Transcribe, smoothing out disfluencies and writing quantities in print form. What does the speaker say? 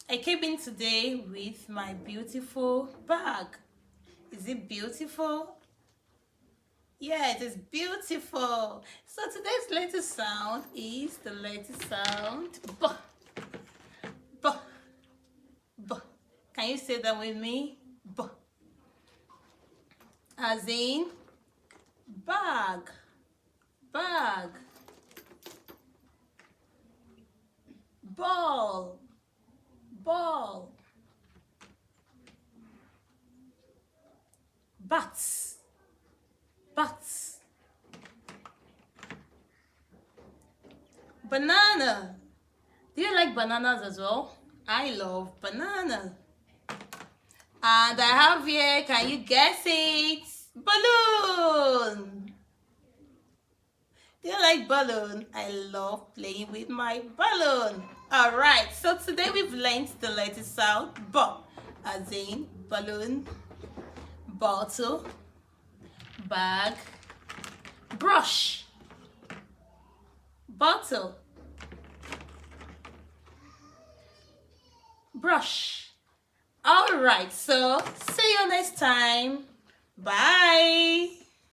I came in today with my beautiful bag. Is it beautiful? Yeah, it is beautiful. So today's latest sound is the latest sound B. B. B. Can you say that with me? B. As in bag. Bag. Ball. Ball. Bats. Bats. Banana. Do you like bananas as well? I love banana. And I have here, can you guess it? Balloon. Do you like balloon? I love playing with my balloon. Alright, so today we've learned the letter sound B, as in balloon, bottle, bag, brush, bottle, brush. Alright, so see you next time. Bye.